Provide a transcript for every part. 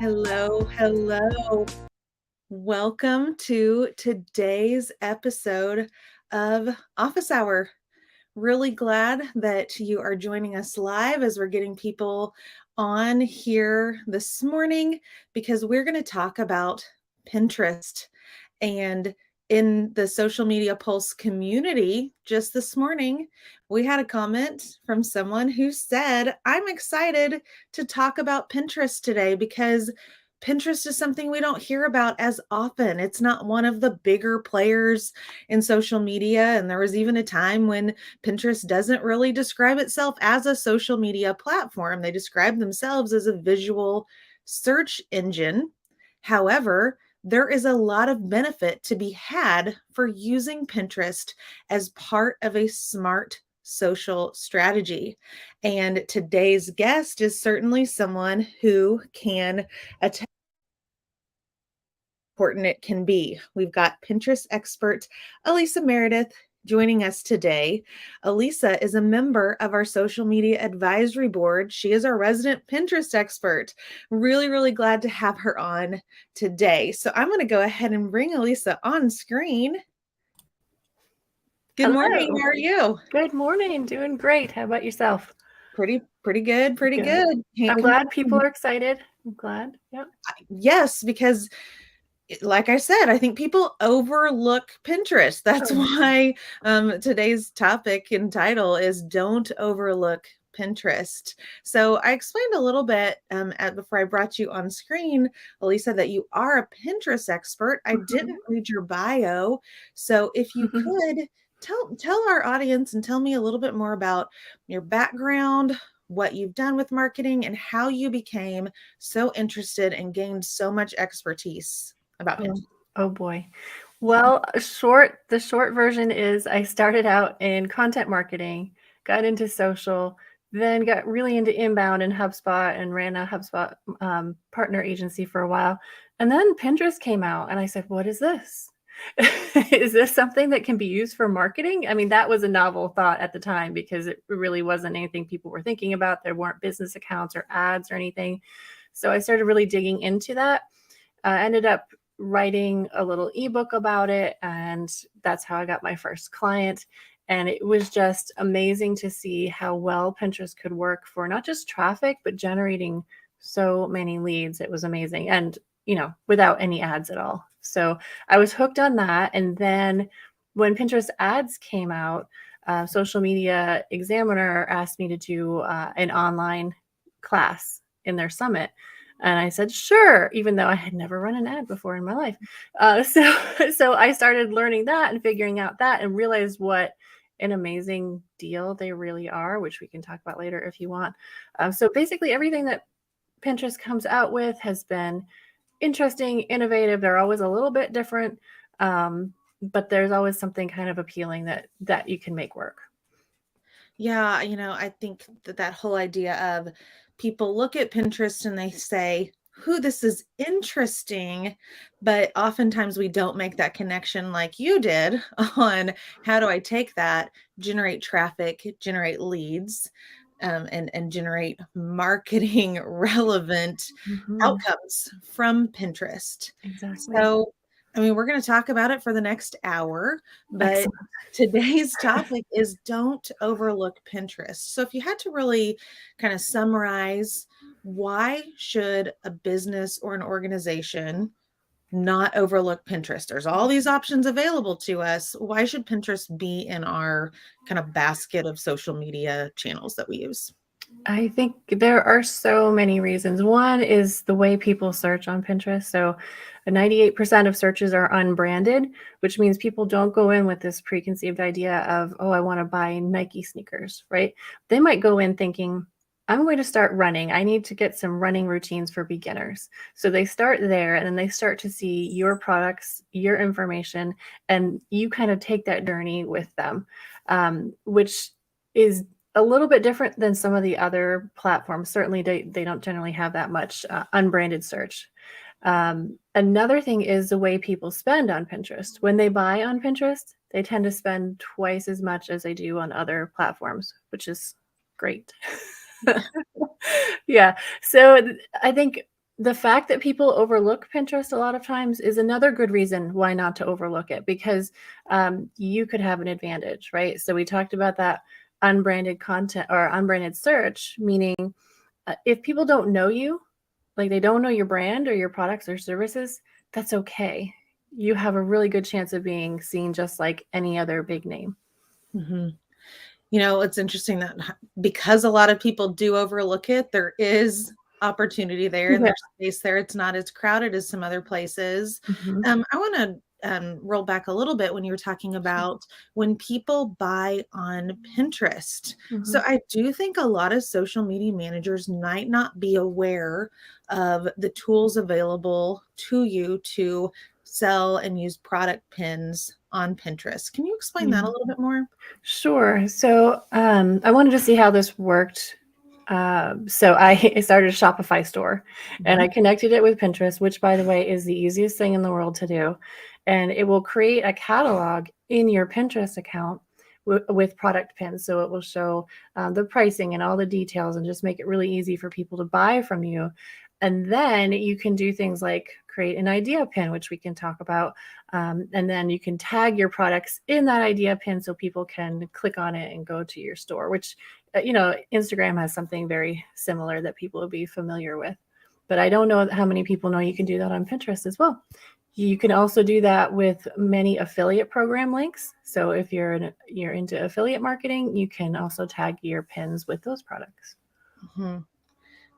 Hello, hello. Welcome to today's episode of Office Hour. Really glad that you are joining us live as we're getting people on here this morning because we're going to talk about Pinterest. And in the social media pulse community, just this morning, we had a comment from someone who said, I'm excited to talk about Pinterest today because Pinterest is something we don't hear about as often. It's not one of the bigger players in social media. And there was even a time when Pinterest doesn't really describe itself as a social media platform. They describe themselves as a visual search engine. However, there is a lot of benefit to be had for using Pinterest as part of a smart social strategy. And today's guest is certainly someone who can attest how important it can be. We've got Pinterest expert Alisa Meredith joining us today. Alisa is a member of our social media advisory board. She is our resident Pinterest expert. Really, really glad to have her on today. So I'm going to go ahead and bring Alisa on screen. Good morning. How are you? Good morning. Doing great. How about yourself? Pretty good. Can't I'm glad complain. people are excited. I'm glad. Yeah. Yes, because like I said, I think people overlook Pinterest. That's why today's topic and title is Don't Overlook Pinterest. So I explained a little bit before I brought you on screen, Alisa, that you are a Pinterest expert. I didn't read your bio. So if you could tell our audience and tell me a little bit more about your background, what you've done with marketing, and how you became so interested and gained so much expertise about Pinterest. Oh boy. Well, the short version is I started out in content marketing, got into social, then got really into inbound and HubSpot and ran a HubSpot partner agency for a while. And then Pinterest came out and I said, what is this? Is this something that can be used for marketing? I mean, that was a novel thought at the time because it really wasn't anything people were thinking about. There weren't business accounts or ads or anything. So I started really digging into that. Ended up writing a little ebook about it, and that's how I got my first client. And it was just amazing to see how well Pinterest could work for not just traffic, but generating so many leads. It was amazing. And, without any ads at all. So I was hooked on that. And then when Pinterest ads came out, Social Media Examiner asked me to do an online class in their summit. And I said, sure, even though I had never run an ad before in my life. So I started learning that and figuring out that and realized what an amazing deal they really are, which we can talk about later if you want. So basically everything that Pinterest comes out with has been interesting, innovative. They're always a little bit different, but there's always something kind of appealing that you can make work. Yeah, I think that whole idea of people look at Pinterest and they say, this is interesting, but oftentimes we don't make that connection like you did on how do I take that, generate traffic, generate leads, and generate marketing relevant outcomes from Pinterest. Exactly. So, we're going to talk about it for the next hour, but Excellent. today's topic is don't overlook Pinterest. So if you had to really kind of summarize, why should a business or an organization not overlook Pinterest? There's all these options available to us. Why should Pinterest be in our kind of basket of social media channels that we use? I think there are so many reasons. One is the way people search on Pinterest. So 98% of searches are unbranded, which means people don't go in with this preconceived idea of, oh, I want to buy Nike sneakers, right? They might go in thinking, I'm going to start running. I need to get some running routines for beginners. So they start there and then they start to see your products, your information, and you kind of take that journey with them, which is a little bit different than some of the other platforms. Certainly they don't generally have that much unbranded search. Another thing is the way people spend on Pinterest. When they buy on Pinterest, they tend to spend twice as much as they do on other platforms, which is great. Yeah. So I think The fact that people overlook Pinterest a lot of times is another good reason why not to overlook it, because you could have an advantage, right? So we talked about that unbranded content or unbranded search, meaning if people don't know you, like they don't know your brand or your products or services, that's okay. You have a really good chance of being seen just like any other big name. Mm-hmm. It's interesting that because a lot of people do overlook it, there is opportunity there and Yeah. there's space there. It's not as crowded as some other places. Mm-hmm. I want to roll back a little bit when you were talking about when people buy on Pinterest. Mm-hmm. So I do think a lot of social media managers might not be aware of the tools available to you to sell and use product pins on Pinterest. Can you explain that a little bit more? Sure. So I wanted to see how this worked. So I started a Shopify store and I Mhm. connected it with Pinterest, which, by the way, is the easiest thing in the world to do. And it will create a catalog in your Pinterest account with product pins. So it will show the pricing and all the details and just make it really easy for people to buy from you. And then you can do things like create an idea pin, which we can talk about. And then you can tag your products in that idea pin so people can click on it and go to your store, which, Instagram has something very similar that people will be familiar with. But I don't know how many people know you can do that on Pinterest as well. You can also do that with many affiliate program links. So if you're into affiliate marketing, you can also tag your pins with those products. Mhm.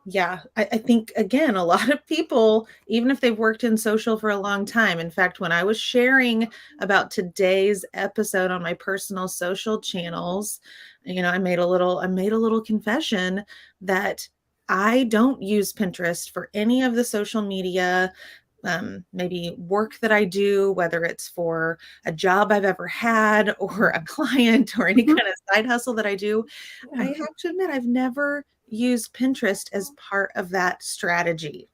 Yeah, I think again, a lot of people, even if they've worked in social for a long time, in fact, when I was sharing about today's episode on my personal social channels, I made a little confession that I don't use Pinterest for any of the social media, maybe work that I do, whether it's for a job I've ever had or a client or any Mhm. kind of side hustle that I do. I Yeah. have to admit, I've never used Pinterest as part of that strategy.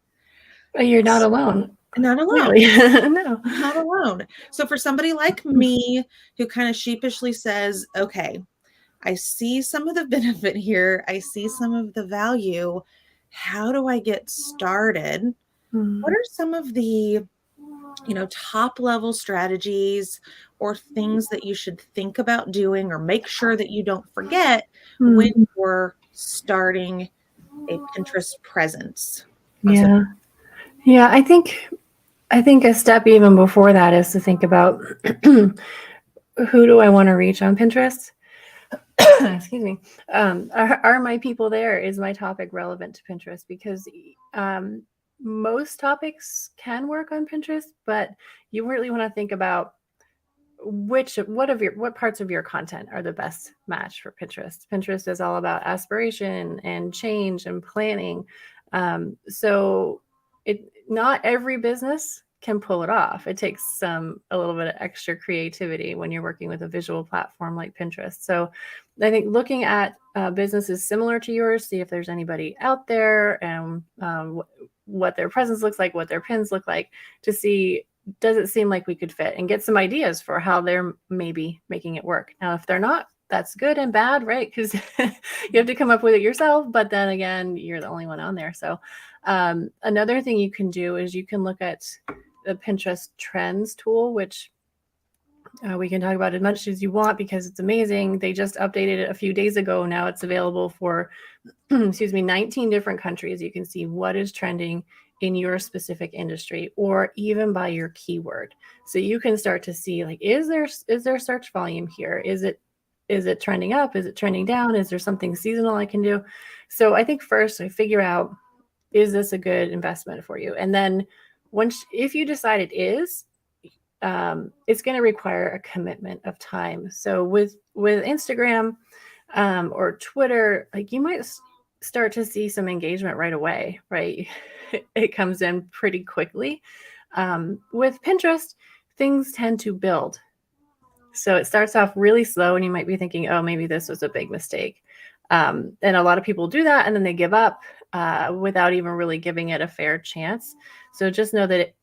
But you're not alone. Not alone. Clearly. No. Not alone. So for somebody like me who kind of sheepishly says, okay, I see some of the benefit here, I see some of the value. How do I get started? What Mm. are some of the top level strategies or things that you should think about doing or make sure that you don't forget when Mm. you're starting a Pinterest presence on social? Yeah. Yeah, I think a step even before that is to think about who do I want to reach on Pinterest? Excuse me. Are my people there? Is my topic relevant to Pinterest? Because um, most topics can work on Pinterest, but you really want to think about what parts of your content are the best match for Pinterest. Pinterest is all about aspiration and change and planning. So it not every business can pull it off. It takes a little bit of extra creativity when you're working with a visual platform like Pinterest. So I think looking at businesses similar to yours, see if there's anybody out there and what their presence looks like, what their pins look like, to see, does it seem like we could fit, and get some ideas for how they're maybe making it work. Now, if they're not, that's good and bad, right? Because you have to come up with it yourself. But then again, you're the only one on there. So another thing you can do is you can look at the Pinterest Trends tool, which we can talk about as much as you want because it's amazing. They just updated it a few days ago. Now it's available for, excuse me, 19 different countries. You can see what is trending in your specific industry or even by your keyword. So you can start to see, like, is there search volume here? Is it trending up? Is it trending down? Is there something seasonal I can do? So I think first I figure out, is this a good investment for you? And then if you decide it is, it's going to require a commitment of time. So with Instagram or Twitter, like you might start to see some engagement right away, right? It comes in pretty quickly. With Pinterest, things tend to build. So it starts off really slow, and you might be thinking, oh, maybe this was a big mistake. And a lot of people do that, and then they give up without even really giving it a fair chance. So just know that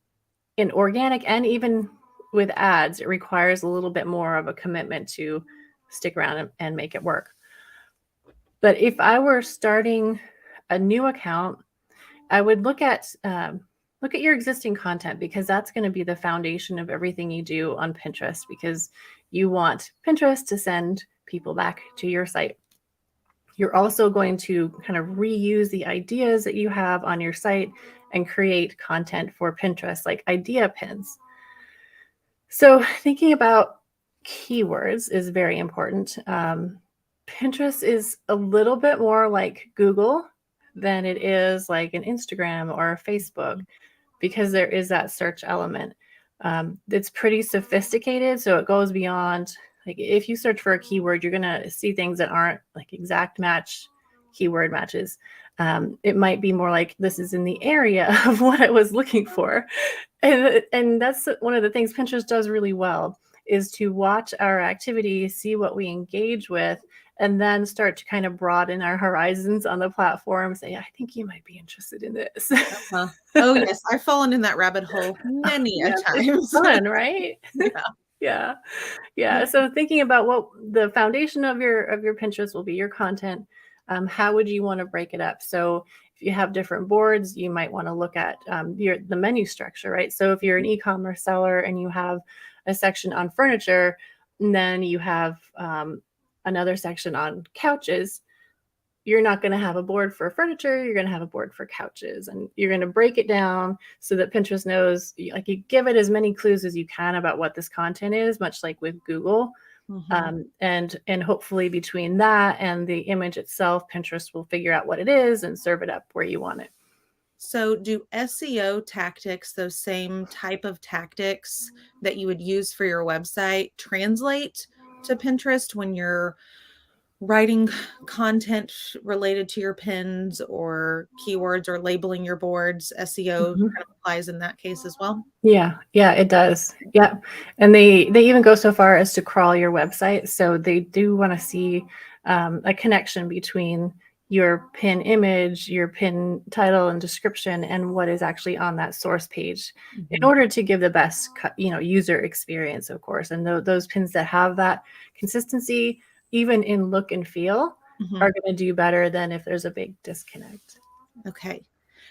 in organic and even with ads, it requires a little bit more of a commitment to stick around and make it work. But if I were starting a new account, I would look at your existing content, because that's going to be the foundation of everything you do on Pinterest, because you want Pinterest to send people back to your site. You're also going to kind of reuse the ideas that you have on your site and create content for Pinterest, like idea pins. So thinking about keywords is very important. Pinterest is a little bit more like Google than it is like an Instagram or a Facebook, because there is that search element. It's pretty sophisticated, so it goes beyond, like, if you search for a keyword, you're gonna see things that aren't like exact match keyword matches. It might be more like, this is in the area of what I was looking for. And that's one of the things Pinterest does really well, is to watch our activity, see what we engage with, and then start to kind of broaden our horizons on the platform. Say, I think you might be interested in this. Uh-huh. Oh yes, I've fallen in that rabbit hole many a Yeah, times. it's fun, right? Yeah. Yeah. Yeah. So thinking about what the foundation of your Pinterest will be, your content, how would you want to break it up? So if you have different boards, you might want to look at the menu structure, right? So if you're an e-commerce seller and you have a section on furniture, and then you have another section on couches, you're not going to have a board for furniture, you're going to have a board for couches, and you're going to break it down so that Pinterest knows, like, you give it as many clues as you can about what this content is, much like with Google. Mhm. And hopefully between that and the image itself, Pinterest will figure out what it is and serve it up where you want it. So do SEO tactics, those same type of tactics that you would use for your website, translate to Pinterest when you're writing content related to your pins or keywords or labeling your boards? SEO kind Mhm. of applies in that case as well. Yeah, yeah, it does. Yeah. And they even go so far as to crawl your website. So they do want to see a connection between your pin image, your pin title and description, and what is actually on that source page, in Mhm. order to give the best, user experience, of course. And those pins that have that consistency, even in look and feel, Mhm. are going to do better than if there's a big disconnect. Okay.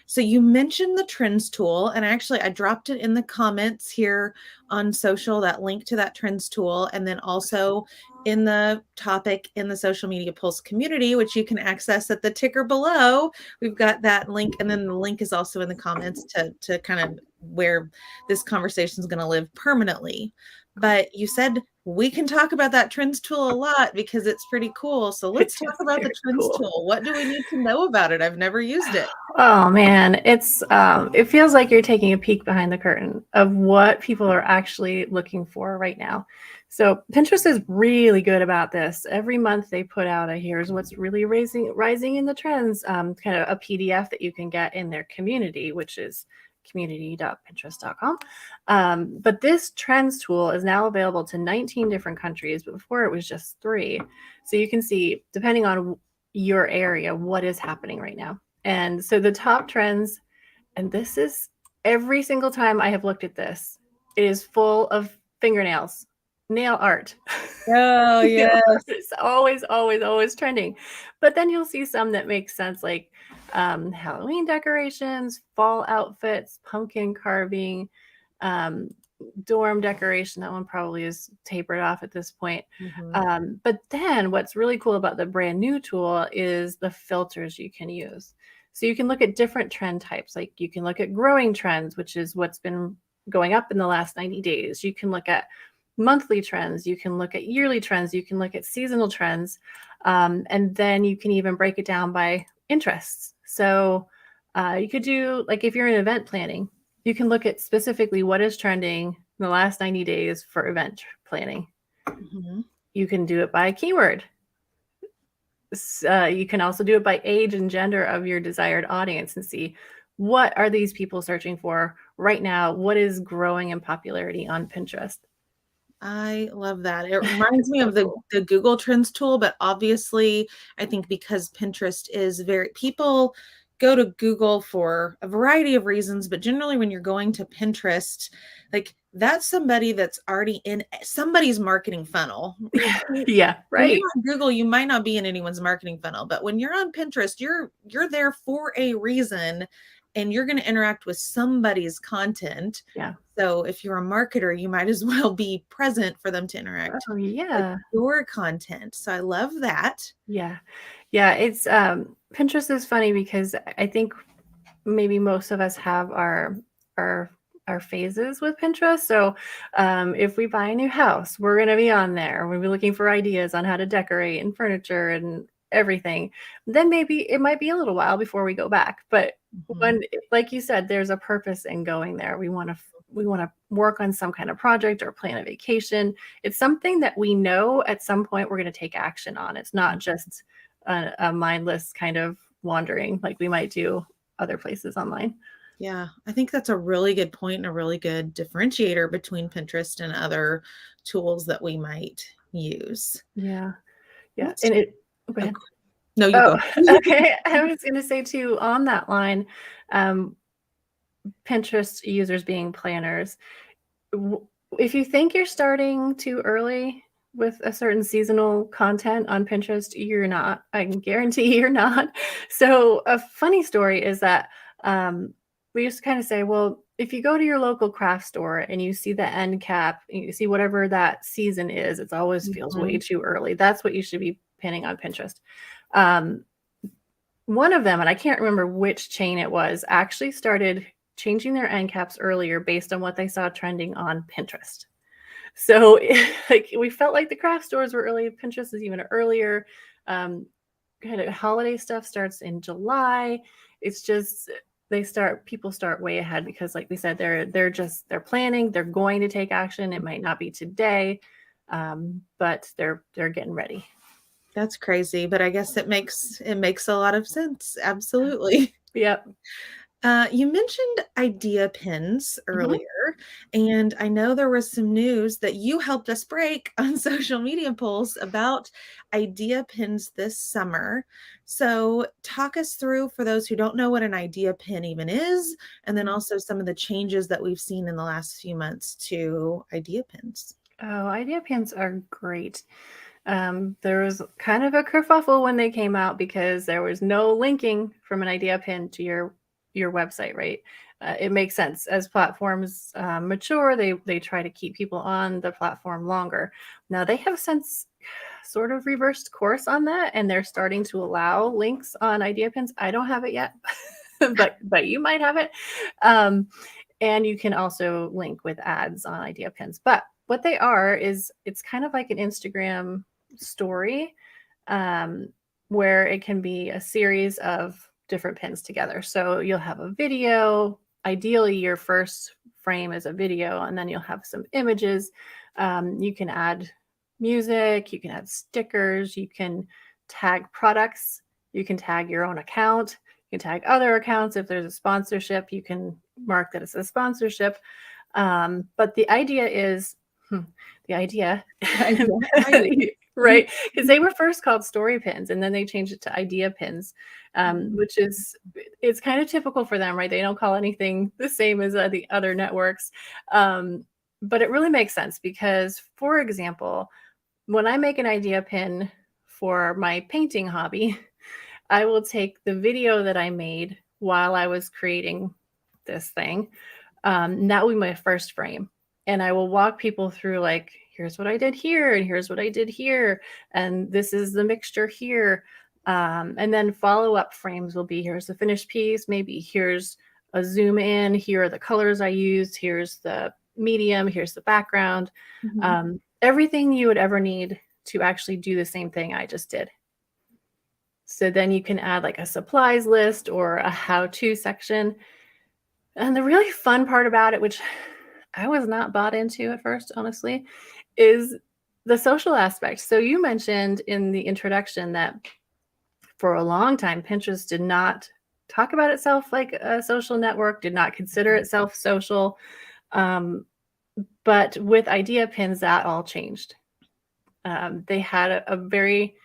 So you mentioned the trends tool, and actually I dropped it in the comments here on social, that link to that trends tool, and then also in the topic in the social media pulse community, which you can access at the ticker below. We've got that link, and then the link is also in the comments to kind of where this conversation is going to live permanently. But you said we can talk about that trends tool a lot because it's pretty cool. So It let's talk is about the very trends cool. tool. What do we need to know about it? I've never used it. Oh man, it feels like you're taking a peek behind the curtain of what people are actually looking for right now. So Pinterest is really good about this. Every month they put out a here's what's really rising in the trends, kind of a PDF that you can get in their community, which is community.pinterest.com. But this trends tool is now available to 19 different countries, but before it was just 3. So you can see, depending on your area, what is happening right now. And so the top trends, and this is, every single time I have looked at this, it is full of fingernails, nail art. Oh, Nail yes. art is always, always, always trending. But then you'll see some that make sense, like Halloween decorations, fall outfits, pumpkin carving, um, dorm decoration. That one probably is tapered off at this point. Mhm. But then what's really cool about the brand new tool is the filters you can use. So you can look at different trend types. Like you can look at growing trends, which is what's been going up in the last 90 days. You can look at monthly trends. You can look at yearly trends. You can look at seasonal trends. And then you can even break it down by interests. So you could do, like, if you're in event planning, you can look at specifically what is trending in the last 90 days for event planning. Mhm. You can do it by keyword. You can also do it by age and gender of your desired audience and see, what are these people searching for right now? What is growing in popularity on Pinterest? I love that. It reminds It's me so of the cool. the Google Trends tool, but obviously, I think because Pinterest is very people go to Google for a variety of reasons, but generally when you're going to Pinterest, like that's somebody that's already in somebody's marketing funnel. Yeah, When you're right. on Google, you might not be in anyone's marketing funnel, but when you're on Pinterest, you're there for a reason. and you're going to interact with somebody's content. Yeah. So if you're a marketer, you might as well be present for them to interact Oh, with yeah. your content. So I love that. Yeah. Yeah, it's Pinterest is funny because I think maybe most of us have our our phases with Pinterest. So if we buy a new house, we're going to be on there. We'll be looking for ideas on how to decorate and furniture and everything. Then maybe it might be a little while before we go back. But Mhm. when, like you said, there's a purpose in going there. We want to work on some kind of project or plan a vacation. It's something that we know at some point we're going to take action on. It's not just a mindless kind of wandering like we might do other places online. Yeah, I think that's a really good point and a really good differentiator between Pinterest and other tools that we might use. Yeah. Yeah. Let's And it, oh, go oh, ahead. no, you Oh, go. okay. I was going to say too, on that line, um, Pinterest users being planners, w- if you think you're starting too early with a certain seasonal content on Pinterest, you're not. I can guarantee you're not. So, a funny story is that we used to kind of say, well, if you go to your local craft store and you see the end cap, you see whatever that season is, it always feels way Mhm. too early. That's what you should be pinning on Pinterest. Um, One of them, and I can't remember which chain it was, actually started changing their end caps earlier based on what they saw trending on Pinterest. So, like, we felt like the craft stores were early. Pinterest is even earlier. Um, Kind of holiday stuff starts in July. It's just people start way ahead because, like we said, they're planning. They're going to take action. It might not be today, but they're getting ready. That's crazy, but I guess it makes a lot of sense. Absolutely. Yep. You mentioned idea pins Mhm. earlier, and I know there was some news that you helped us break on social media polls about idea pins this summer. So, talk us through for those who don't know what an idea pin even is, and then also some of the changes that we've seen in the last few months to idea pins. Oh, idea pins are great. There was kind of a kerfuffle when they came out because there was no linking from an idea pin to your website, right? It makes sense as platforms mature. They try to keep people on the platform longer. Now they have since sort of reversed course on that, and they're starting to allow links on idea pins. I don't have it yet, but you might have it. Um, and you can also link with ads on idea pins. But what they are is it's kind of like an Instagram story, um, where it can be a series of different pins together. So you'll have a video. Ideally, your first frame is a video, and then you'll have some images. You can add music, you can add stickers, you can tag products, you can tag your own account, you can tag other accounts. If there's a sponsorship, you can mark that it's a sponsorship. But the idea is the idea, Idea. right? Because they were first called story pins and then they changed it to idea pins, which is it's kind of typical for them, right? They don't call anything the same as the other networks. Um, but it really makes sense because, for example, when I make an idea pin for my painting hobby, I will take the video that I made while I was creating this thing. That will be my first frame. And I will walk people through, like, here's what I did here, and here's what I did here, and this is the mixture here. And then follow up frames will be here's the finished piece, maybe here's a zoom in, here are the colors I used, here's the medium, here's the background. Mhm. Everything you would ever need to actually do the same thing I just did. So then you can add like a supplies list or a how to section. And the really fun part about it, which I was not bought into at first, honestly, is the social aspect. So you mentioned in the introduction that for a long time, Pinterest did not talk about itself like a social network, did not consider itself social. Um, but with idea pins, that all changed. They had a very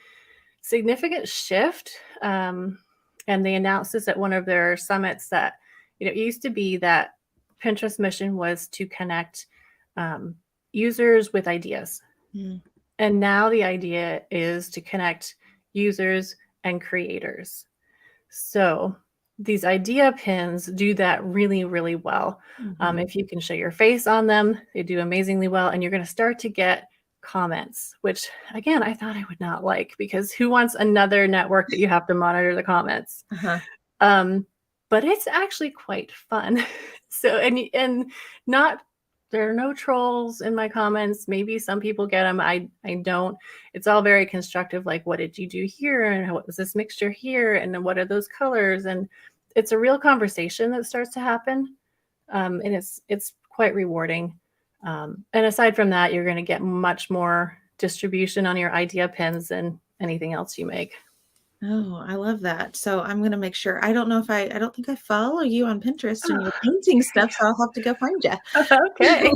significant shift. And they announced this at one of their summits that, it used to be that Pinterest mission was to connect um, users with ideas. Mm. And now the idea is to connect users and creators. So these idea pins do that really, really well. Mhm. If you can show your face on them, they do amazingly well, and you're going to start to get comments, which again, I thought I would not like because who wants another network that you have to monitor the comments? Uh-huh. Um, but it's actually quite fun. So and not there are no trolls in my comments. Maybe some people get them. I don't. It's all very constructive. Like, what did you do here? And what was this mixture here? And then what are those colors? And it's a real conversation that starts to happen. And it's quite rewarding. And aside from that, you're going to get much more distribution on your idea pins than anything else you make. Oh, I love that. So I'm gonna make sure. I don't know if I don't think I follow you on Pinterest and your painting stuff, so I'll have to go find you. Okay.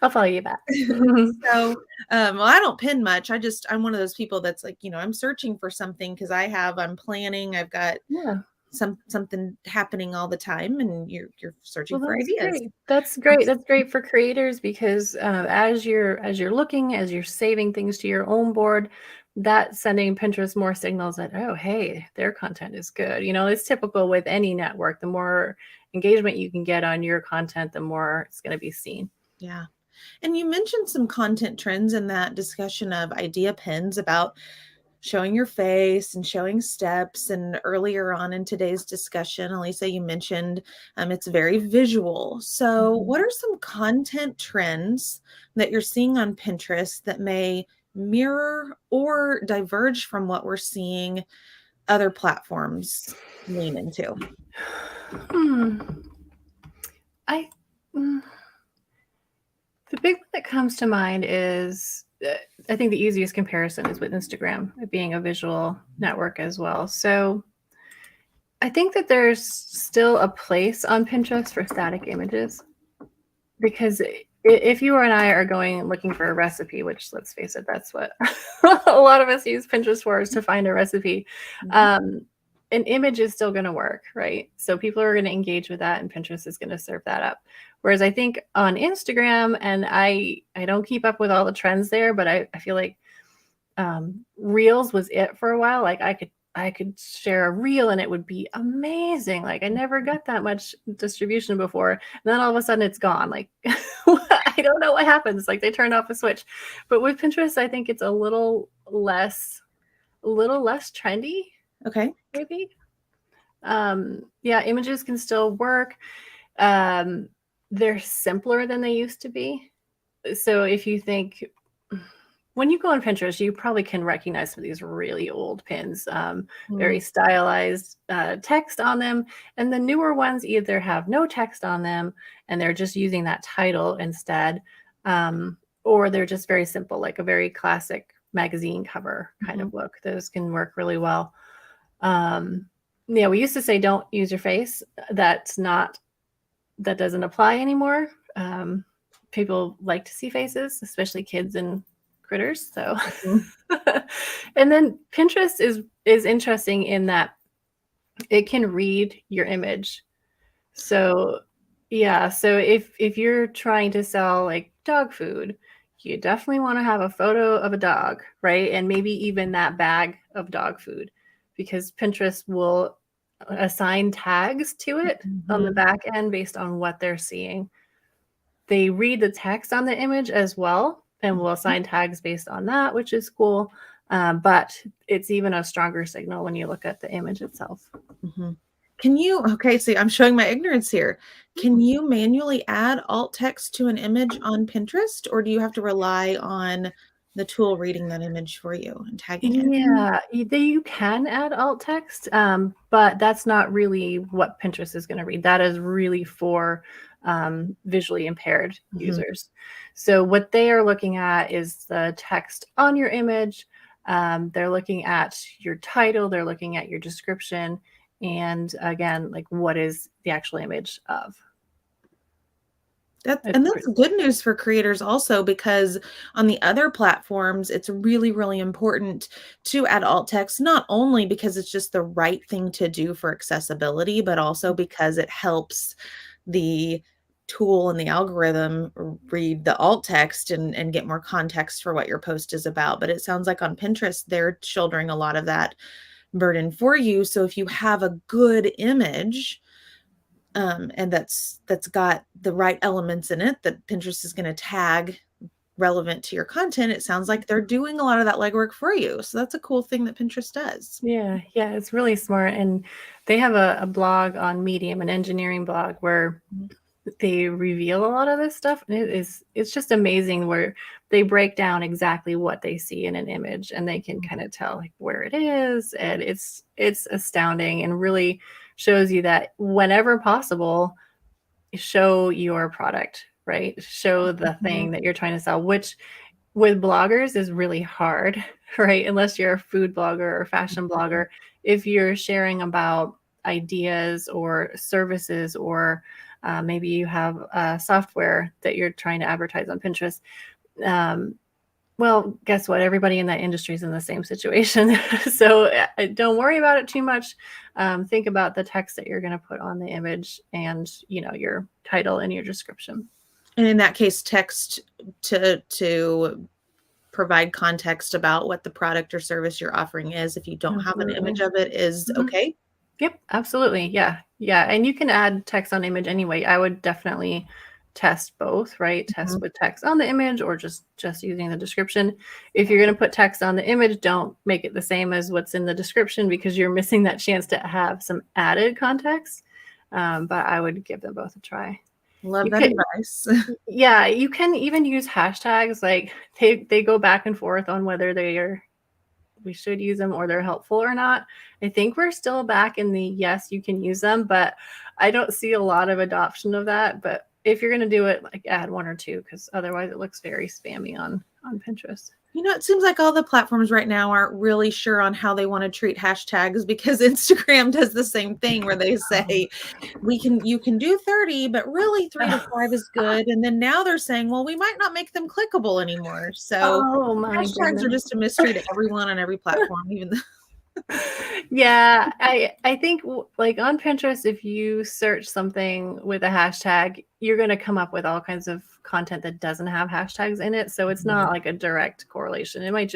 I'll follow you back. So, well, I don't pin much. I'm one of those people that's like, I'm searching for something because I'm planning, I've got Yeah. something happening all the time, and you're searching Well, for that's ideas. great. That's great. That's great for creators because as you're looking, as you're saving things to your own board, that's sending Pinterest more signals that, oh, hey, their content is good. It's typical with any network. The more engagement you can get on your content, the more it's going to be seen. Yeah. And you mentioned some content trends in that discussion of idea pins about showing your face and showing steps. And earlier on in today's discussion, Elisa, you mentioned it's very visual. So, Mhm. what are some content trends that you're seeing on Pinterest that may mirror or diverge from what we're seeing other platforms lean into? Hmm. I mm, the big one that comes to mind is I think the easiest comparison is with Instagram, it being a visual network as well. So I think that there's still a place on Pinterest for static images because if you and I are going looking for a recipe, which let's face it, that's what a lot of us use Pinterest for is to find a recipe. Mhm. Um, an image is still going to work, right? So people are going to engage with that, and Pinterest is going to serve that up. Whereas I think on Instagram, and I don't keep up with all the trends there, but I feel like Reels was it for a while. Like I could share a reel and it would be amazing. Like I never got that much distribution before. And then all of a sudden it's gone. Like I don't know what happens. Like they turned off a switch. But with Pinterest, I think it's a little less trendy, Okay. maybe. Yeah, images can still work. Um, they're simpler than they used to be. So if you think when you go on Pinterest, you probably can recognize some of these really old pins, very Mm. stylized text on them. And the newer ones either have no text on them and they're just using that title instead, or they're just very simple, like a very classic magazine cover kind Mhm. of look. Those can work really well. Yeah, we used to say don't use your face. That doesn't apply anymore. People like to see faces, especially kids and critters. So, Mhm. and then Pinterest is interesting in that it can read your image. So, yeah, so if you're trying to sell like dog food, you definitely want to have a photo of a dog, right? And maybe even that bag of dog food because Pinterest will assign tags to it on the Mhm. back end based on what they're seeing. They read the text on the image as well and will Mhm. assign tags based on that, which is cool. But it's even a stronger signal when you look at the image itself. Mhm. Okay, see, I'm showing my ignorance here. Can you manually add alt text to an image on Pinterest, or do you have to rely on the tool reading that image for you and tagging it? Yeah, you can add alt text, but that's not really what Pinterest is going to read. That is really for visually impaired Mhm. users. So what they are looking at is the text on your image. They're looking at your title. They're looking at your description, and again, like what is the actual image of? It's That's pretty. good news for creators also because on the other platforms, it's really, really important to add alt text, not only because it's just the right thing to do for accessibility, but also because it helps the tool and the algorithm read the alt text and get more context for what your post is about. But it sounds like on Pinterest, they're shouldering a lot of that burden for you. So if you have a good image, and that's got the right elements in it that Pinterest is going to tag relevant to your content, it sounds like they're doing a lot of that legwork for you. So that's a cool thing that Pinterest does. Yeah, yeah, it's really smart. And they have a blog on Medium, an engineering blog, where they reveal a lot of this stuff. And it's just amazing, where they break down exactly what they see in an image, and they can kind of tell like where it is. And it's astounding, and really shows you that whenever possible, show your product, right? Show the Mhm. thing that you're trying to sell, which with bloggers is really hard, right? Unless you're a food blogger or fashion blogger. If you're sharing about ideas or services, or maybe you have software that you're trying to advertise on Pinterest, um, well, guess what? Everybody in that industry is in the same situation. So don't worry about it too much. Think about the text that you're going to put on the image, and your title and your description. And in that case, text to provide context about what the product or service you're offering is, if you don't have an image Absolutely. of it, is Mhm. okay. Yep, absolutely. Yeah. Yeah. And you can add text on image anyway. I would definitely test both, right? Test Mhm. with text on the image, or just using the description. If you're going to put text on the image, don't make it the same as what's in the description, because you're missing that chance to have some added context. But I would give them both a try. Love You that could, advice. yeah, you can even use hashtags. Like they go back and forth on whether we should use them or they're helpful or not. I think we're still back in the yes, you can use them, but I don't see a lot of adoption of that. But if you're going to do it, like add one or two, because otherwise it looks very spammy on Pinterest. It seems like all the platforms right now aren't really sure on how they want to treat hashtags, because Instagram does the same thing where they say you can do 30, but really 3 to 5 is good. And then now they're saying, well, we might not make them clickable anymore. So Oh my hashtags are goodness. just a mystery to everyone on every platform, even though Yeah, I think like on Pinterest, if you search something with a hashtag, you're going to come up with all kinds of content that doesn't have hashtags in it. So it's not like a direct correlation. It might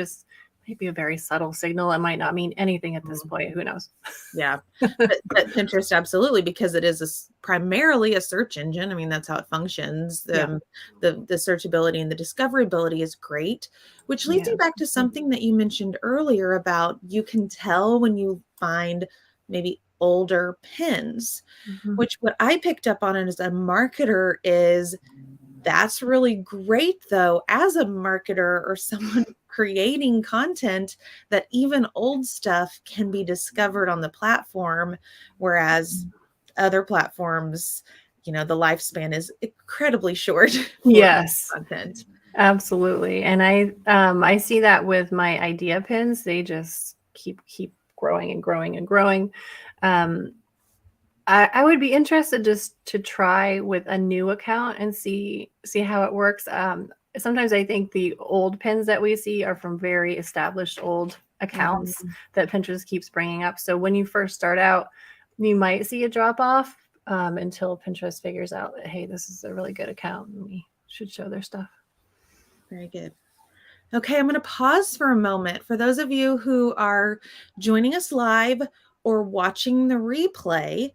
be a very subtle signal. It might not mean anything at this point. Who knows? yeah, but Pinterest, absolutely, because it is primarily a search engine. I mean, that's how it functions. Yeah. The searchability and the discoverability is great, which leads Yeah. me back to something that you mentioned earlier about you can tell when you find maybe older pins, Mhm. which what I picked up on as a marketer is that's really great, though, as a marketer or someone creating content, that even old stuff can be discovered on the platform, whereas other platforms, the lifespan is incredibly short for Yes. content. Absolutely. And I see that with my idea pins. They just keep growing and growing and growing. Um, I would be interested just to try with a new account and see how it works. Sometimes I think the old pins that we see are from very established old accounts Mhm. that Pinterest keeps bringing up. So when you first start out, you might see a drop off, until Pinterest figures out that, hey, this is a really good account and we should show their stuff. Very good. Okay, I'm going to pause for a moment. For those of you who are joining us live or watching the replay,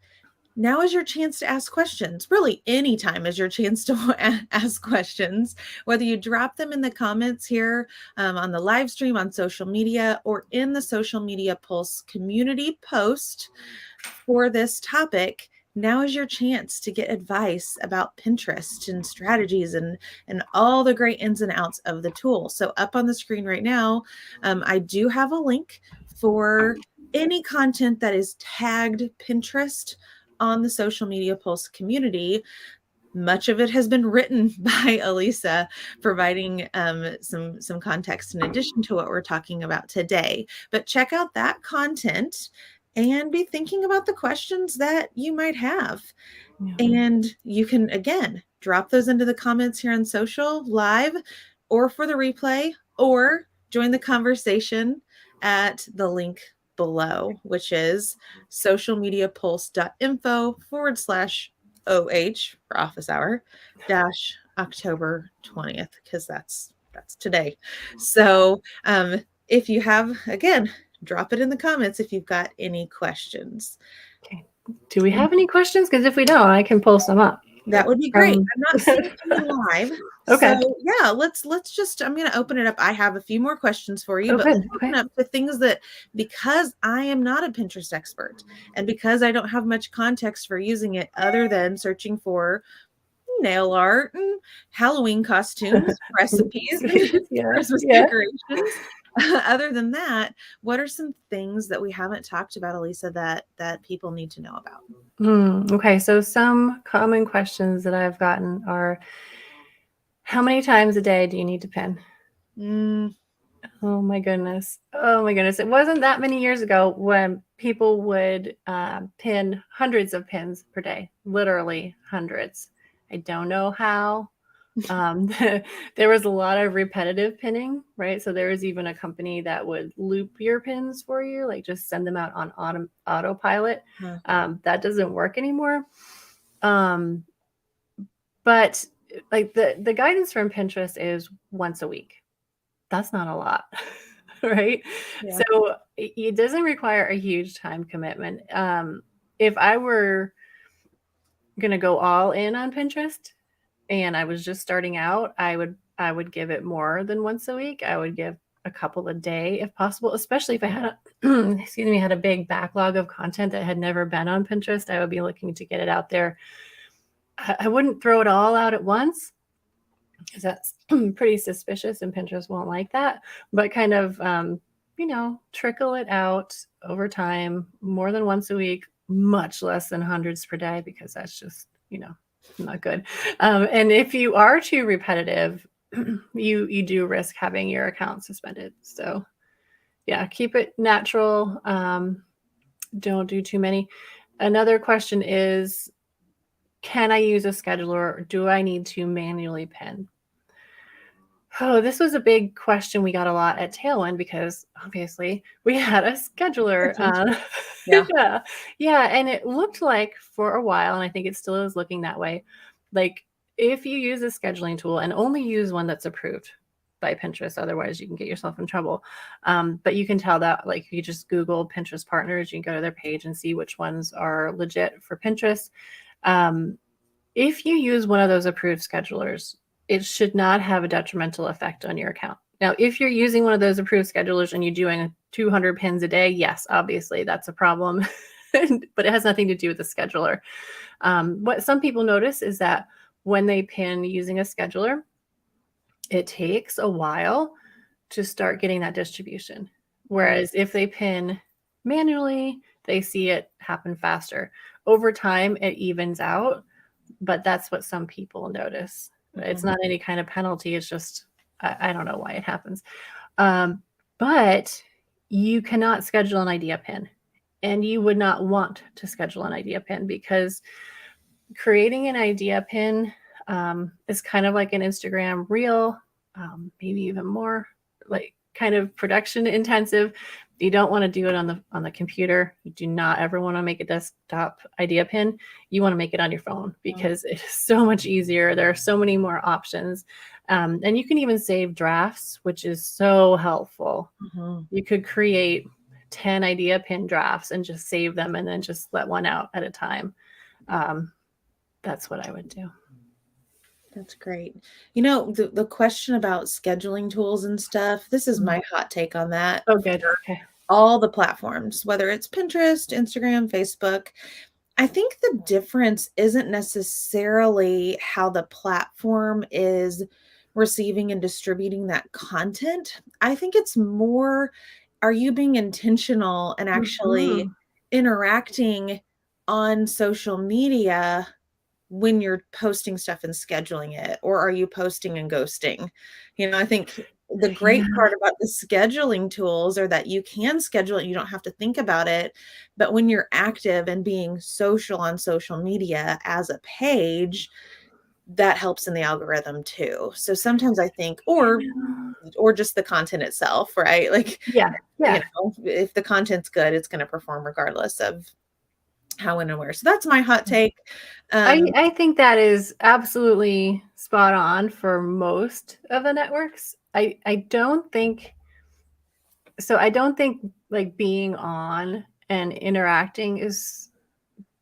now is your chance to ask questions. Really, anytime is your chance to ask questions, whether you drop them in the comments here, on the live stream, on social media, or in the Social Media Pulse community post for this topic. Now is your chance to get advice about Pinterest and strategies and all the great ins and outs of the tool. So up on the screen right now, I do have a link for any content that is tagged Pinterest on the Social Media Pulse community. Much of it has been written by Alisa, providing some context in addition to what we're talking about today. But check out that content and be thinking about the questions that you might have. Yeah. And you can, again, drop those into the comments here on social live, or for the replay, or join the conversation at the link below, which is socialmediapulse.info/OH for office hour dash October 20th, because that's today. So if you have, again, drop it in the comments if you've got any questions. Okay. Do we have any questions? Because if we don't, I can pull some up. That would be great. I'm not seeing any live. Okay. So yeah, let's just, I'm gonna open it up. I have a few more questions for you, Oh, but let's good. open Okay. up to things that, because I am not a Pinterest expert and because I don't have much context for using it other than searching for nail art and Halloween costumes, recipes, and Yeah. Christmas Yeah. decorations. Other than that, what are some things that we haven't talked about, Elisa, that people need to know about? Okay. So some common questions that I've gotten are, how many times a day do you need to pin? Mm, Oh my goodness. Oh my goodness. It wasn't that many years ago when people would pin hundreds of pins per day, literally hundreds. I don't know how. Um, there was a lot of repetitive pinning, right? So there was even a company that would loop your pins for you, like just send them out on autopilot. huh, That doesn't work anymore. Um, but like the guidance from Pinterest is once a week. That's not a lot, right? yeah. So it doesn't require a huge time commitment. If I were gonna go all in on Pinterest and I was just starting out, I would give it more than once a week. I would give a couple a day if possible, especially if I had a excuse me, had a big backlog of content that had never been on Pinterest. I would be looking to get it out there. I wouldn't throw it all out at once because that's pretty suspicious and Pinterest won't like that. But kind of, trickle it out over time, more than once a week, much less than hundreds per day, because that's just, not good. And if you are too repetitive, you do risk having your account suspended. So yeah, keep it natural. Don't do too many. Another question is, can I use a scheduler or do I need to manually pin? Oh, this was a big question we got a lot at Tailwind because obviously we had a scheduler. Yeah. Yeah, yeah, and it looked like for a while, and I think it still is looking that way. Like if you use a scheduling tool and only use one that's approved by Pinterest, otherwise you can get yourself in trouble. But you can tell that, like, if you just Google Pinterest partners, you can go to their page and see which ones are legit for Pinterest. Um, if you use one of those approved schedulers, it should not have a detrimental effect on your account. Now, if you're using one of those approved schedulers and you're doing 200 pins a day, yes, obviously that's a problem, but it has nothing to do with the scheduler. What some people notice is that when they pin using a scheduler, it takes a while to start getting that distribution. Whereas if they pin manually, they see it happen faster. Over time, it evens out, but that's what some people notice. It's not any kind of penalty. It's just, I don't know why it happens. But you cannot schedule an idea pin, and you would not want to schedule an idea pin because creating an idea pin is kind of like an Instagram reel, maybe even more, like kind of production intensive. You don't want to do it on the computer. You do not ever want to make a desktop idea pin. You want to make it on your phone because it is so much easier. There are so many more options. And you can even save drafts, which is so helpful. You could create 10 idea pin drafts and just save them and then just let one out at a time. That's what I would do. That's great. You know, the question about scheduling tools and stuff, this is my hot take on that. Oh, good. Okay. All the platforms, whether it's Pinterest, Instagram, Facebook. I think the difference isn't necessarily how the platform is receiving and distributing that content. I think it's more, are you being intentional and actually Mhm. interacting on social media when you're posting stuff and scheduling it, or are you posting and ghosting? I think the Yeah. great part about the scheduling tools are that you can schedule it, you don't have to think about it. But when you're active and being social on social media as a page, that helps in the algorithm too. So sometimes I think, Yeah. or just the content itself, right? Like, Yeah. Yeah. if the content's good, it's going to perform regardless of how, when, and where. So that's my hot take. I think that is absolutely spot on for most of the networks. I don't think So I don't think like being on and interacting is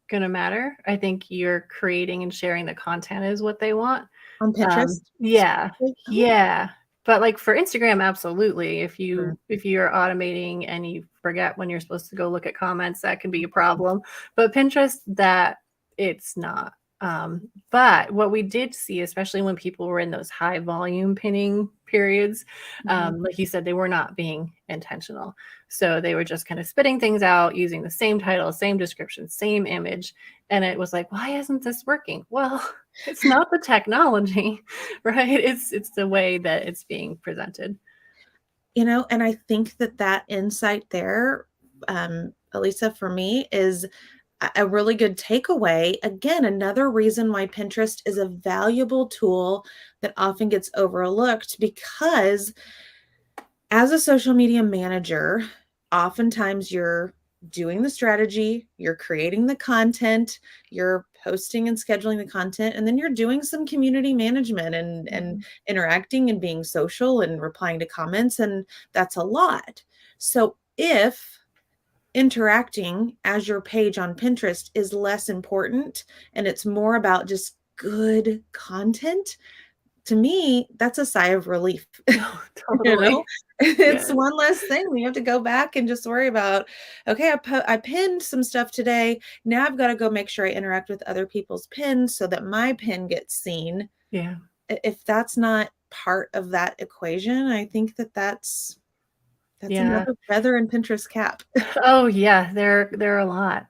going to matter. I think you're creating and sharing the content is what they want. On Pinterest Yeah. specifically? Oh, Yeah. But like for Instagram, absolutely. If mm, you're automating and you forget when you're supposed to go look at comments, that can be a problem. But Pinterest, that it's not. But what we did see, especially when people were in those high volume pinning periods, mhm. like you said, they were not being intentional. So they were just kind of spitting things out using the same title, same description, same image. And it was like, why isn't this working? Well, it's not the technology, right? It's the way that it's being presented. And I think that insight there, Elisa, for me is a really good takeaway. Again, another reason why Pinterest is a valuable tool that often gets overlooked, because as a social media manager, oftentimes you're doing the strategy, you're creating the content, you're posting and scheduling the content, and then you're doing some community management and Mhm. interacting and being social and replying to comments, and that's a lot. So if interacting as your page on Pinterest is less important and it's more about just good content, to me, that's a sigh of relief. Oh, You know, totally. it's Yes. one less thing we have to go back and just worry about. Okay, I pinned some stuff today. Now I've got to go make sure I interact with other people's pins so that my pin gets seen. Yeah. If that's not part of that equation, I think that's Yeah. another feather in Pinterest cap. Oh yeah, there are a lot.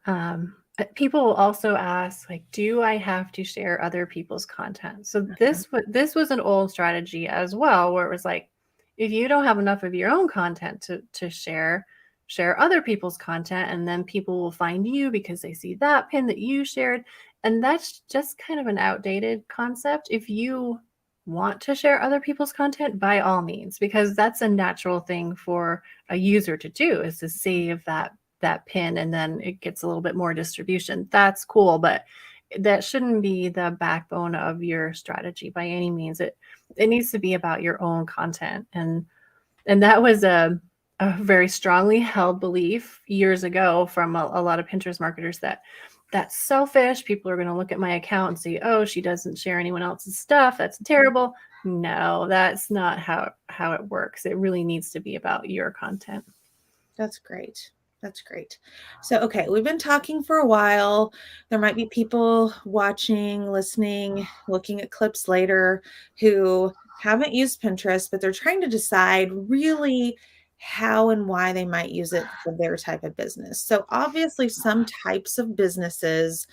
People also ask like, do I have to share other people's content? So this was an old strategy as well, where it was like, if you don't have enough of your own content to share, share other people's content, and then people will find you because they see that pin that you shared, and that's just kind of an outdated concept. If you want to share other people's content, by all means, because that's a natural thing for a user to do, is to save that pin and then it gets a little bit more distribution. That's cool, but that shouldn't be the backbone of your strategy by any means. It needs to be about your own content. And that was a very strongly held belief years ago from a lot of Pinterest marketers, that that's selfish. People are going to look at my account and say, oh, she doesn't share anyone else's stuff. That's terrible. No, that's not how it works. It really needs to be about your content. That's great. That's great. So, okay, we've been talking for a while. There might be people watching, listening, looking at clips later who haven't used Pinterest, but they're trying to decide really how and why they might use it for their type of business. So, obviously, some types of businesses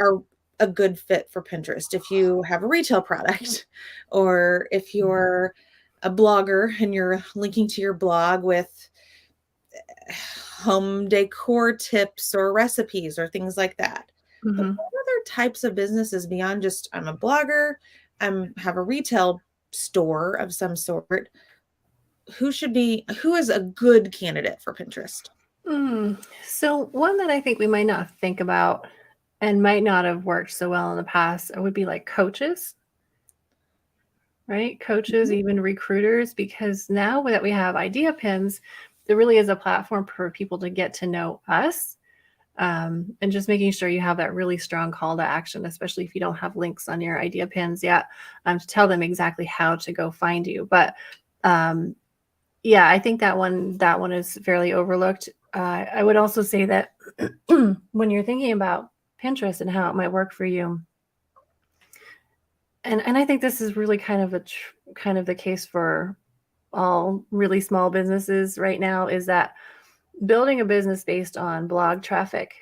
are a good fit for Pinterest. If you have a retail product, or if you're a blogger and you're linking to your blog with home decor tips or recipes or things like that. But Mhm. what other types of businesses beyond just I'm a blogger, have a retail store of some sort, who is a good candidate for Pinterest? So one that I think we might not think about and might not have worked so well in the past would be like coaches, right? Coaches, Mhm. even recruiters, because now that we have idea pins, there really is a platform for people to get to know us, and just making sure you have that really strong call to action, especially if you don't have links on your idea pins yet, to tell them exactly how to go find you. But um, yeah, I think that one is fairly overlooked. I would also say that when you're thinking about Pinterest and how it might work for you, and I think this is really kind of the case for all really small businesses right now, is that building a business based on blog traffic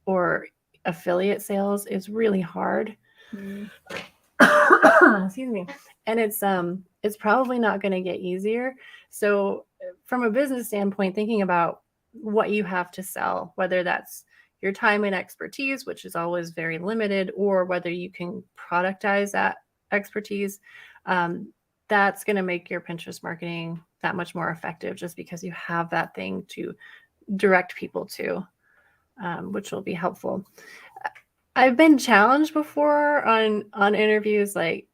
or affiliate sales is really hard. Mm, Excuse me. And it's probably not going to get easier. So from a business standpoint, thinking about what you have to sell, whether that's your time and expertise, which is always very limited, or whether you can productize that expertise, um, that's going to make your Pinterest marketing that much more effective, just because you have that thing to direct people to, which will be helpful. I've been challenged before on interviews, like,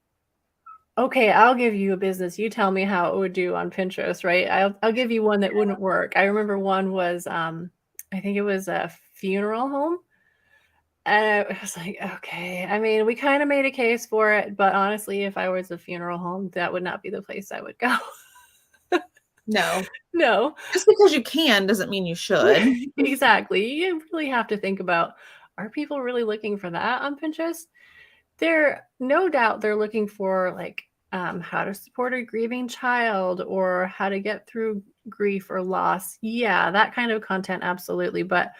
Okay, I'll give you a business. You tell me how it would do on Pinterest, right? I'll give you one that wouldn't work. I remember one was I think it was a funeral home. And I was like, okay. I mean, we kind of made a case for it, but honestly, if I was a funeral home, that would not be the place I would go. No. No. Just because you can doesn't mean you should. Exactly. You really have to think about, are people really looking for that on Pinterest? They're no doubt they're looking for like how to support a grieving child or how to get through grief or loss. Yeah, that kind of content, absolutely. But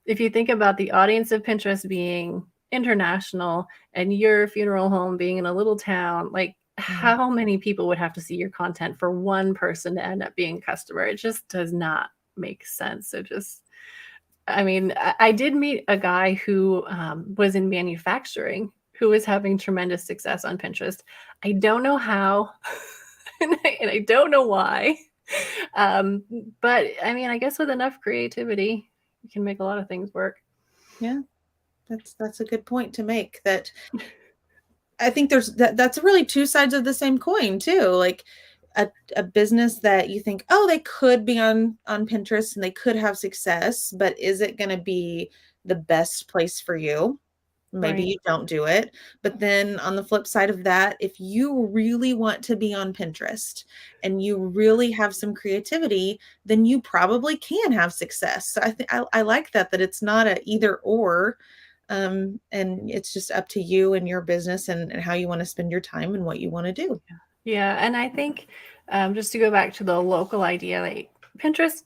if you think about the audience of Pinterest being international and your funeral home being in a little town, like Mm. how many people would have to see your content for one person to end up being a customer? It just does not make sense. So just I mean, I did meet a guy who was in manufacturing who was having tremendous success on Pinterest. I don't know how, and I don't know why. Um, but I mean, I guess with enough creativity, you can make a lot of things work. Yeah, that's a good point to make. That I think that's really two sides of the same coin too. Like a business that you think, oh, they could be on Pinterest and they could have success, but is it going to be the best place for you? Maybe Right. you don't do it. But then on the flip side of that, if you really want to be on Pinterest and you really have some creativity, then you probably can have success. So I think I like that it's not a either or. And it's just up to you and your business and how you want to spend your time and what you want to do. Yeah. And I think just to go back to the local idea, like Pinterest,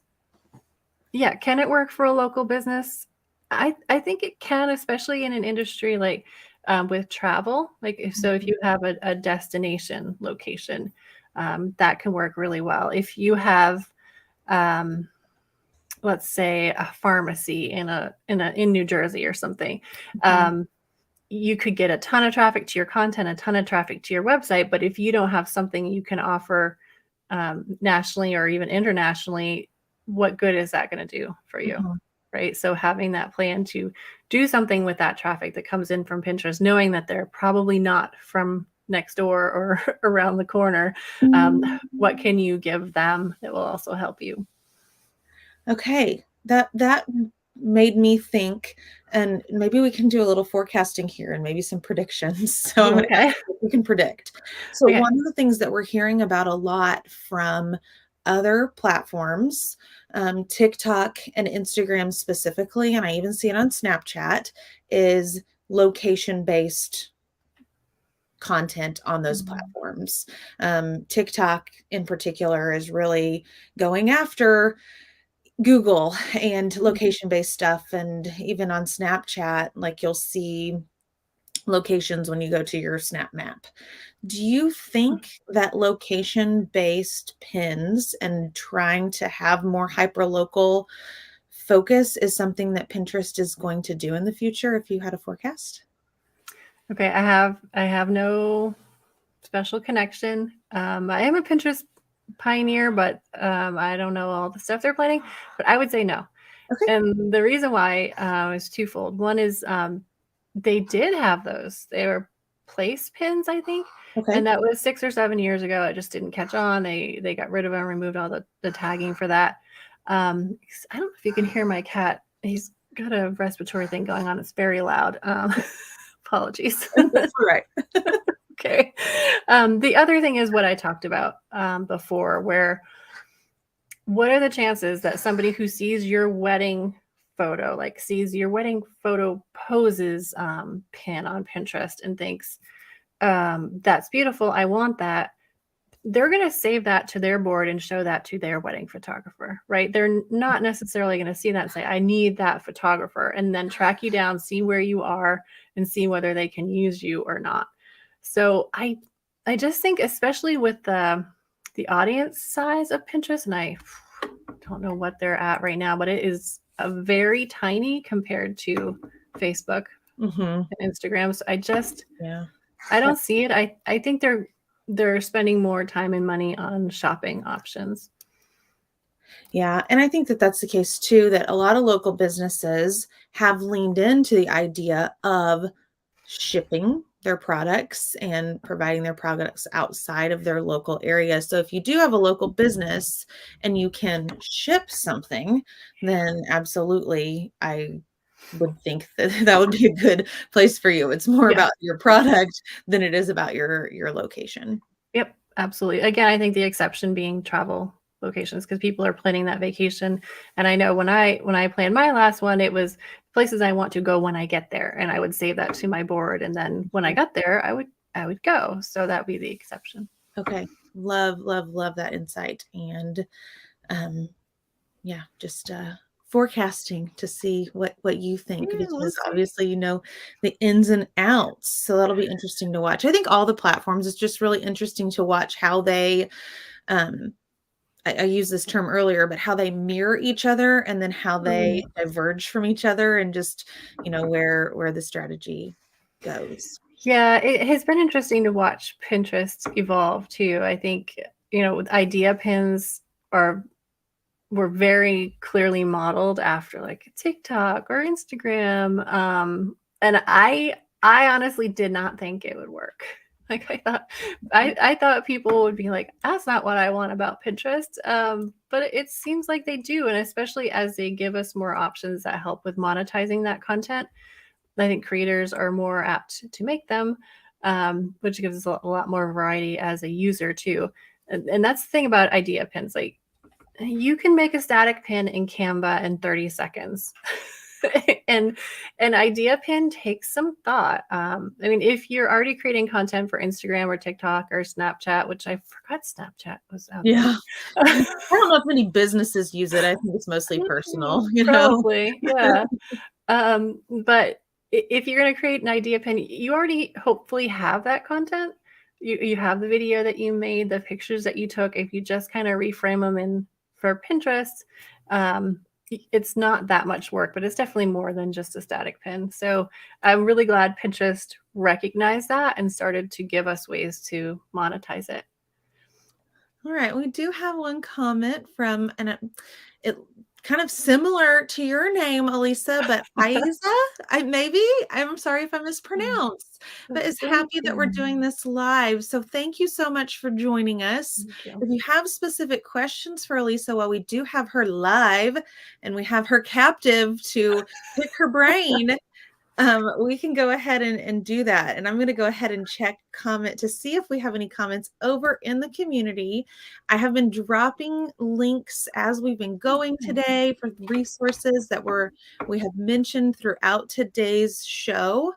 yeah, can it work for a local business? I think it can, especially in an industry like with travel. Like if Mhm. you have a destination location, that can work really well. If you have um, let's say a pharmacy in New Jersey or something, Mhm. um, you could get a ton of traffic to your content, a ton of traffic to your website. But if you don't have something you can offer nationally or even internationally, what good is that going to do for you? Mhm. Right. So having that plan to do something with that traffic that comes in from Pinterest, knowing that they're probably not from next door or around the corner, what can you give them that will also help you? Okay, that made me think, and maybe we can do a little forecasting here and maybe some predictions. So I'm Oh, gonna okay. ask you if we can predict. So Okay. one of the things that we're hearing about a lot from other platforms, TikTok and Instagram specifically, and I even see it on Snapchat, is location-based content on those Mhm. platforms. TikTok in particular is really going after Google and location-based stuff, and even on Snapchat, like, you'll see locations when you go to your Snap Map. Do you think that location-based pins and trying to have more hyperlocal focus is something that Pinterest is going to do in the future if you had a forecast? Okay. I have no special connection. I am a Pinterest pioneer, but I don't know all the stuff they're planning. But I would say no. Okay, And the reason why is twofold. One is they did have those. They were place pins, I think, and okay. that was 6 or 7 years ago. It just didn't catch on. They got rid of them, removed all the tagging for that. I don't know if you can hear my cat. He's got a respiratory thing going on. It's very loud. Apologies. That's all right. Okay. The other thing is what I talked about before, where what are the chances that somebody who sees your wedding photo, like sees your wedding photo poses pin on Pinterest and thinks, that's beautiful, I want that. They're going to save that to their board and show that to their wedding photographer, right? They're not necessarily going to see that and say, I need that photographer, and then track you down, see where you are, and see whether they can use you or not. So I just think, especially with the audience size of Pinterest, and I don't know what they're at right now, but it is a very tiny compared to Facebook Mhm. and Instagram. So Yeah. I don't see it. I think they're spending more time and money on shopping options. Yeah, and I think that that's the case too, that a lot of local businesses have leaned into the idea of shipping. their products and providing their products outside of their local area. So if you do have a local business and you can ship something, then absolutely I would think that that would be a good place for you. It's more Yeah. about your product than it is about your location. Yep, absolutely. Again, I think the exception being travel locations because people are planning that vacation. And I know when I planned my last one, it was places I want to go when I get there, and I would save that to my board. And then when I got there, I would go. So that would be the exception. Okay. Love, love, love that insight. And um, yeah, just forecasting to see what you think, Yeah, because let's see. obviously you know the ins and outs. So that'll be interesting to watch. I think all the platforms is just really interesting to watch how they um I used this term earlier, but how they mirror each other and then how Mm. they diverge from each other and just, where the strategy goes. Yeah, it has been interesting to watch Pinterest evolve too. I think, with idea pins are were very clearly modeled after like TikTok or Instagram. And I honestly did not think it would work. Like I thought people would be like, that's not what I want about Pinterest. But it seems like they do, and especially as they give us more options that help with monetizing that content, I think creators are more apt to make them, which gives us a lot more variety as a user too. And that's the thing about idea pins. Like you can make a static pin in Canva in 30 seconds. and an idea pin takes some thought. I mean, if you're already creating content for Instagram or TikTok or Snapchat, which I forgot Snapchat was out there. Yeah. I don't know if many businesses use it. I think it's mostly personal, you know? Probably, yeah. But if you're going to create an idea pin, you already hopefully have that content. You have the video that you made, the pictures that you took. If you just kind of reframe them in for Pinterest, it's not that much work, but it's definitely more than just a static pin. So I'm really glad Pinterest recognized that and started to give us ways to monetize it. All right, we do have one comment from, and it kind of similar to your name, Elisa, but Isa, I'm sorry if I Mm, mispronounced, but that's is happy that we're okay. doing this live. So thank you so much for joining us. Thank you. If you have specific questions for Elisa, while we do have her live and we have her captive to pick her brain, we can go ahead and do that. And I'm going to go ahead and check comment to see if we have any comments over in the community. I have been dropping links as we've been going Okay. today for resources that we have mentioned throughout today's show.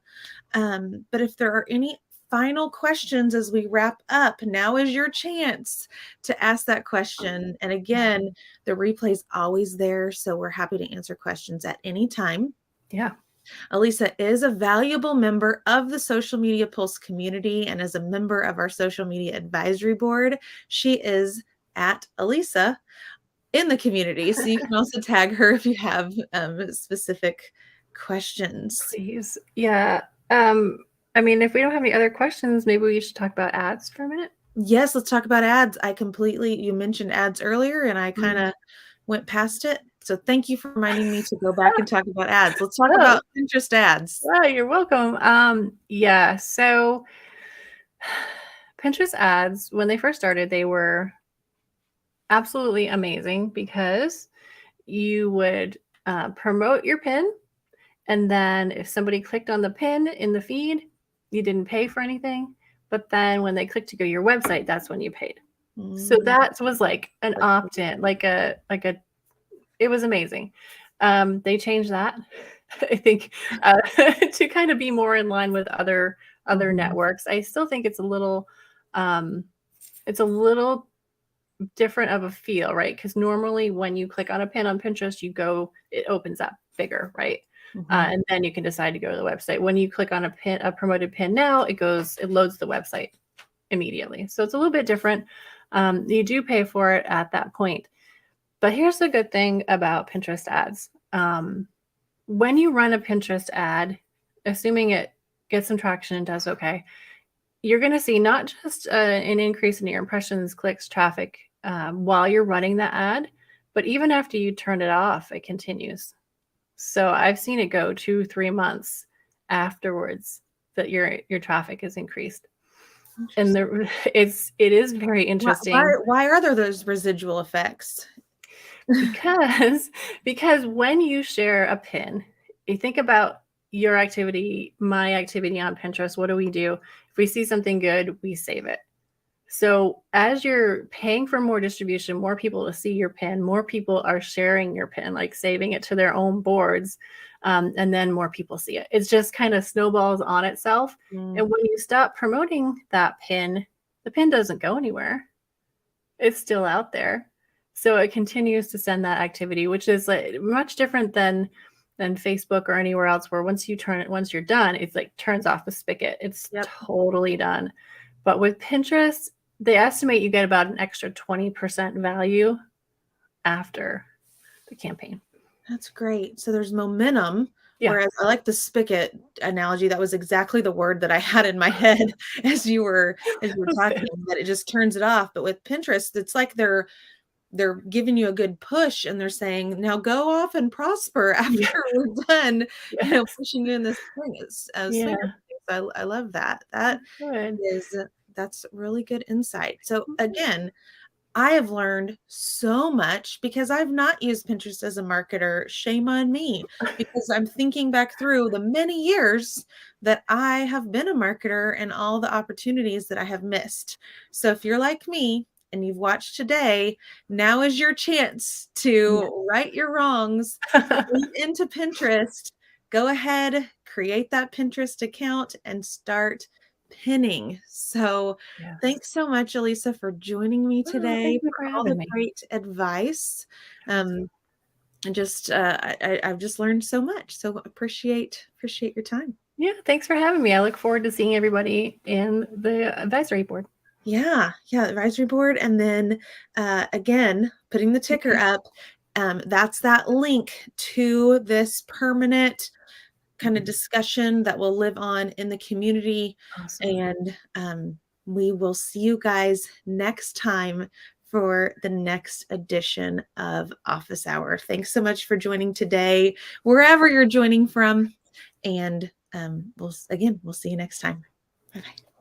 But if there are any final questions as we wrap up, now is your chance to ask that question. And again, the replay is always there, so we're happy to answer questions at any time. Yeah. Alisa is a valuable member of the Social Media Pulse community and is a member of our social media advisory board. She is at Alisa in the community. So you can also tag her if you have specific questions. Please. Yeah. Um, I mean, if we don't have any other questions, maybe we should talk about ads for a minute. Yes, let's talk about ads. You mentioned ads earlier and I kind Mm. of went past it. So thank you for reminding me to go back and talk about ads. Let's talk Oh, about Pinterest ads. wow, you're welcome. Yeah, so Pinterest ads, when they first started, they were absolutely amazing because you would promote your pin, and then if somebody clicked on the pin in the feed, you didn't pay for anything. But then when they clicked to go to your website, that's when you paid. So Mm, that was like an opt-in, it was amazing. They changed that, I think, to kind of be more in line with other mhm, networks. I still think um, it's a little different of a feel, right? Because normally when you click on a pin on Pinterest, it opens up bigger, right? mhm. And then you can decide to go to the website. When you click on a promoted pin now, it loads the website immediately. So it's a little bit different. You do pay for it at that point. But here's the good thing about Pinterest ads. When you run a Pinterest ad, assuming it gets some traction and does okay, you're going to see not just an increase in your impressions, clicks, traffic while you're running the ad, but even after you turn it off, it continues. So I've seen it go 2, 3 months afterwards. that your traffic is increased. And Interesting. it is very interesting Why are there those residual effects? because because when you share a pin, you think about your activity, my activity on Pinterest. What do? If we see something good, we save it. So as you're paying for more distribution, more people to see your pin, more people are sharing your pin, like saving it to their own boards, and then more people see it. It's just kind of snowballs on itself. Mm, And when you stop promoting that pin, the pin doesn't go anywhere. It's still out there. So it continues to send that activity, which is like much different than Facebook or anywhere else, where once you're done, it's like turns off the spigot. It's yep. totally done. But with Pinterest, they estimate you get about an extra 20% value after the campaign. That's great. So there's momentum, Yeah. whereas I like the spigot analogy. That was exactly the word that I had in my head as you were talking, that it just turns it off. But with Pinterest, it's like they're giving you a good push and they're saying, now go off and prosper Yeah. after we're done, Yes. pushing you in this swing. It's Yeah. swinger. I love that. That Good. is that's really good insight. So again, I have learned so much because I've not used Pinterest as a marketer. Shame on me, because I'm thinking back through the many years that I have been a marketer and all the opportunities that I have missed. So if you're like me and you've watched today, now is your chance Yeah. to right your wrongs, leap into Pinterest. Go ahead, create that Pinterest account and start pinning. So Yes. thanks so much, Elisa, for joining me Oh, today, thank you for for all having the me. great advice. Yes. And just I've just learned so much. So appreciate your time. Yeah, thanks for having me. I look forward to seeing everybody in the advisory board. Yeah, advisory board, and then again, putting the ticker Okay. up. That's that link to this permanent kind of discussion that will live on in the community. Awesome. And we will see you guys next time for the next edition of Office Hour. Thanks so much for joining today, wherever you're joining from. And we'll see you next time. Bye bye.